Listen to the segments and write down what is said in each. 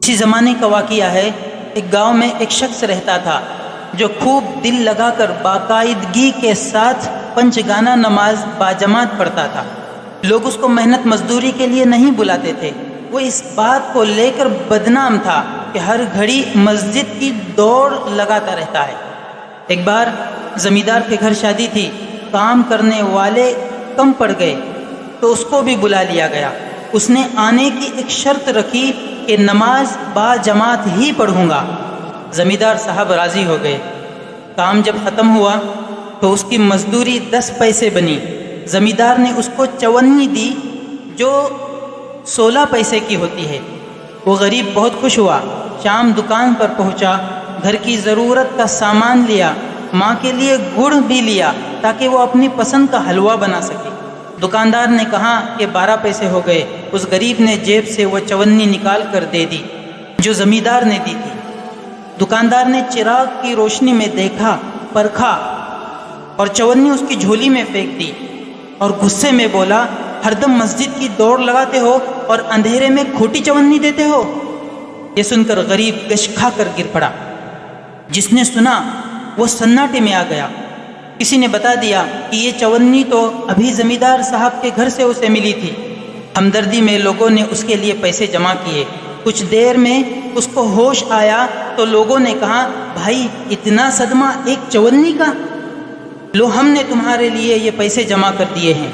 اسی زمانے کا واقعہ ہے۔ ایک گاؤں میں ایک شخص رہتا تھا جو خوب دل لگا کر باقاعدگی کے ساتھ پنج گانہ نماز باجماعت پڑھتا تھا۔ لوگ اس کو محنت مزدوری کے لیے نہیں بلاتے تھے۔ وہ اس بات کو لے کر بدنام تھا کہ ہر گھڑی مسجد کی دوڑ لگاتا رہتا ہے۔ ایک بار زمیندار کے گھر شادی تھی، کام کرنے والے کم پڑ گئے تو اس کو بھی بلا لیا گیا۔ اس نے آنے کی ایک شرط رکھی کہ نماز با جماعت ہی پڑھوں گا۔ زمیندار صاحب راضی ہو گئے۔ کام جب ختم ہوا تو اس کی مزدوری 10 پیسے بنی۔ زمیندار نے اس کو چونی دی جو 16 پیسے کی ہوتی ہے۔ وہ غریب بہت خوش ہوا۔ شام دکان پر پہنچا، گھر کی ضرورت کا سامان لیا، ماں کے لیے گڑ بھی لیا تاکہ وہ اپنی پسند کا حلوہ بنا سکے۔ دکاندار نے کہا کہ 12 پیسے ہو گئے۔ اس غریب نے جیب سے وہ چونی نکال کر دے دی جو زمیندار نے دی تھی۔ دکاندار نے چراغ کی روشنی میں دیکھا، پرکھا اور چونی اس کی جھولی میں پھینک دی اور غصے میں بولا، ہر دم مسجد کی دوڑ لگاتے ہو اور اندھیرے میں کھوٹی چونی دیتے ہو۔ یہ سن کر غریب گش کھا کر گر پڑا۔ جس نے سنا وہ سناٹے میں آ گیا۔ کسی نے بتا دیا کہ یہ چونی تو ابھی زمیندار صاحب کے گھر سے اسے ملی تھی۔ ہمدردی میں لوگوں نے اس کے لیے پیسے جمع کیے۔ کچھ دیر میں اس کو ہوش آیا تو لوگوں نے کہا، بھائی اتنا صدمہ ایک چونی کا؟ لو ہم نے تمہارے لیے یہ پیسے جمع کر دیے ہیں۔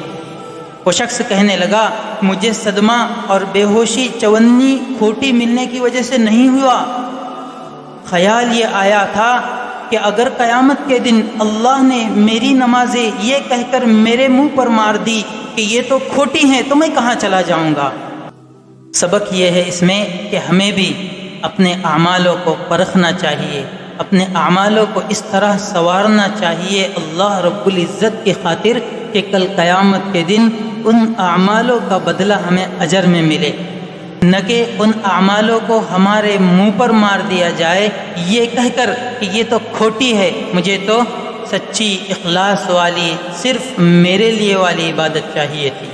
وہ شخص کہنے لگا، مجھے صدمہ اور بے ہوشی چونی کھوٹی ملنے کی وجہ سے نہیں ہوا۔ خیال یہ آیا تھا کہ اگر قیامت کے دن اللہ نے میری نمازیں یہ کہہ کر میرے منہ پر مار دی کہ یہ تو کھوٹی ہیں تو میں کہاں چلا جاؤں گا۔ سبق یہ ہے اس میں کہ ہمیں بھی اپنے اعمالوں کو پرکھنا چاہیے، اپنے اعمالوں کو اس طرح سنوارنا چاہیے اللہ رب العزت کی خاطر کہ کل قیامت کے دن ان اعمالوں کا بدلہ ہمیں اجر میں ملے، نہ کہ ان اعمالوں کو ہمارے منہ پر مار دیا جائے یہ کہہ کر کہ یہ تو کھوٹی ہے، مجھے تو سچی اخلاص والی صرف میرے لیے والی عبادت چاہیے تھی۔